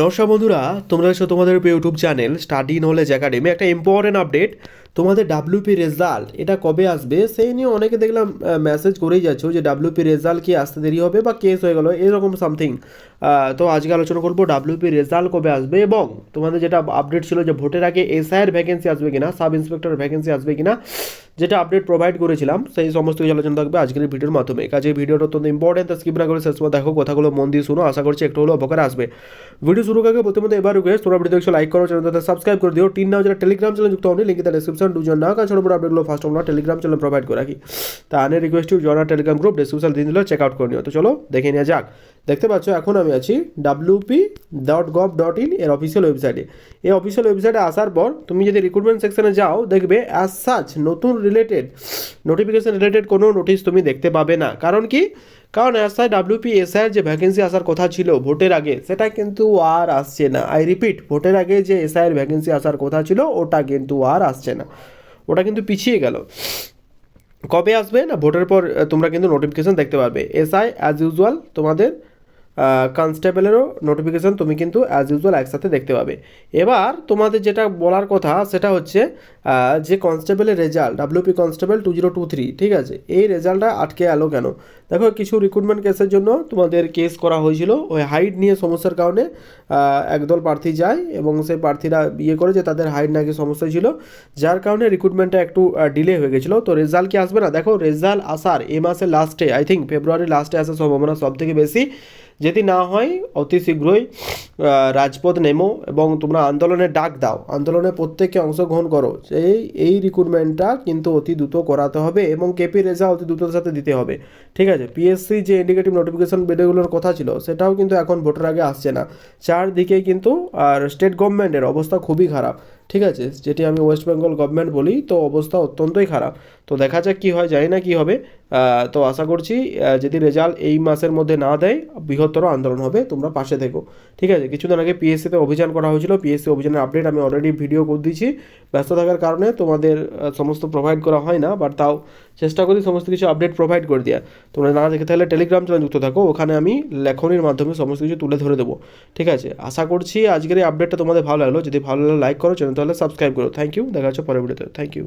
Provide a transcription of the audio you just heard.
নমস্কার বন্ধুরা, তোমরা এসো তোমাদের YouTube channel study knowledge academy. একটা ইম্পর্টেন্ট আপডেট, তোমাদের ডাব্লিউপি রেজাল্ট এটা কবে আসবে সেই নিয়ে অনেকে দেখলাম মেসেজ করেই যাচ্ছ যে ডাব্লিউপি রেজাল্ট কি আসতে দেরি হবে বা কেস হয়ে গেল এরকম সামথিং। তো আজকে আলোচনা করবো ডাব্লিউপি রেজাল্ট কবে আসবে এবং তোমাদের যেটা আপডেট ছিল যে ভোটের আগে এসআইয়ের ভ্যাকেন্সি আসবে কিনা, সাব ইন্সপেক্টর ভ্যাকেন্সি আসবে কিনা, যেটা আপডেট প্রোভাইড করেছিলাম সেই সমস্ত কিছু আলোচনা থাকবে আজকের ভিডিওর মাধ্যমে। কাজে ভিডিওটা অত্যন্ত ইম্পর্টেন্ট, স্কিপ না করে শেষ পর্যন্ত দেখো, কথাগুলো মন দিয়ে শুনো, আশা করছি একটু হলেও উপকার আসবে। ভিডিও শুরু আগে প্রথমত এবার রিকোয়েস্ট, তোমরা ভিডিও দেখছো লাইক করো, চ্যানেলটা সাবস্ক্রাইব করে দিও। টিন নাও যারা টেলিগ্রাম চ্যানেল যুক্ত হয়নি, লিঙ্ক তার ডিসক্রিপশন দুজন না, কারণ ছোটো বড় আপডেটগুলো ফার্স্ট আমরা টেলিগ্রাম চ্যানেল প্রোভাইড করে রাখি। তা আনে request to join Telegram group, description দিয়ে দিল, চেক আউট করে নিও। তো চলো দেখে নেওয়া যাক। দেখতে পাচ্ছ এখন আমি আছি wp.gov.in এর অফিসিয়াল ওয়েবসাইটে। এই অফিসিয়াল ওয়েবসাইটে আসার পর তুমি যদি রিক্রুটমেন্ট সেকশনে যাও, দেখবে অ্যাজ সাচ নতুন রিলেটেড নোটিফিকেশন রিলেটেড কোনো নোটিশ তুমি দেখতে পাবে না। কারণ কি? কারণ এসআই ডাব্লিউপি এসআইয়ের যে ভ্যাকেন্সি আসার কথা ছিল ভোটের আগে, সেটা কিন্তু আর আসছে না। আই রিপিট, ভোটের আগে যে এসআইয়ের ভ্যাকেন্সি আসার কথা ছিল ওটা কিন্তু আর আসছে না, ওটা কিন্তু পিছিয়ে গেল। কবে আসবে না, ভোটের পর তোমরা কিন্তু নোটিফিকেশান দেখতে পারবে। এসআই অ্যাজ ইউজুয়াল, তোমাদের কনস্টেবলেরও নোটিফিকেশান তুমি কিন্তু অ্যাজ ইউজুয়াল একসাথে দেখতে পাবে। এবার তোমাদের যেটা বলার কথা সেটা হচ্ছে যে কনস্টেবলের রেজাল্ট, ডাব্লিউপি কনস্টেবল 2023, ঠিক আছে, এই রেজাল্টটা আটকে এলো কেন? দেখো, কিছু রিক্রুটমেন্ট কেসের জন্য তোমাদের কেস করা হয়েছিল, ওই হাইট নিয়ে সমস্যার কারণে একদল প্রার্থী যায় এবং সেই প্রার্থীরা বিয়ে করে যে তাদের হাইট নাকি সমস্যা ছিল, যার কারণে রিক্রুটমেন্টটা একটু ডিলে হয়ে গেছিলো। তো রেজাল্ট কি আসবে না? দেখো, রেজাল্ট আসার এই মাসের লাস্টে, আই থিঙ্ক ফেব্রুয়ারি লাস্টে আসার সম্ভাবনা সব থেকে বেশি। যদি না হয় অতি শীঘ্রই রাজপথ নেমো এবং তোমরা আন্দোলনের ডাক দাও, আন্দোলনে প্রত্যেককে অংশগ্রহণ করো। এই রিক্রুটমেন্টটা কিন্তু অতি দ্রুত করাতে হবে এবং কেপি রেজা অতি দ্রুততার সাথে দিতে হবে, ঠিক আছে। পিএসসি যে ইন্ডিকেটিভ নোটিফিকেশন বেরোগুলোর কথা ছিল সেটাও কিন্তু এখন ভোটের আগে আসছে না। চারদিকেই কিন্তু আর স্টেট গভর্নমেন্টের অবস্থা খুবই খারাপ, ঠিক আছে, যেটি আমি ওয়েস্ট বেঙ্গল গভর্নমেন্ট বলি, তো অবস্থা অত্যন্তই খারাপ। তো দেখা যাক কী হয়, জানি না কী হবে। তো আশা করছি যদি রেজাল্ট এই মাসের মধ্যে না দেয়, বৃহত্তর আন্দোলন হবে, তোমরা পাশে থেকো, ঠিক আছে। কিছুদিন আগে পিএসসিতে অভিযান করা হয়েছিল, পিএসসি অভিযানের আপডেট আমি অলরেডি ভিডিও করে দিয়েছি। ব্যস্ত থাকার কারণে তোমাদের সমস্ত প্রোভাইড করা হয় না, বাট তাও চেষ্টা করি সমস্ত কিছু আপডেট প্রোভাইড করে দেওয়া। তোমরা না দেখে থাকলে টেলিগ্রাম চ্যানেল যুক্ত থাকো, ওখানে আমি লেখনির মাধ্যমে সমস্ত কিছু তুলে ধরে দেবো, ঠিক আছে। আশা করছি আজকের এই আপডেটটা তোমাদের ভালো লাগলো। যদি ভালো লাগলো লাইক করো, চ্যানেল তাহলে সাবস্ক্রাইব করো। থ্যাংক ইউ, দেখা হচ্ছে পরের ভিডিওতে। Thank you.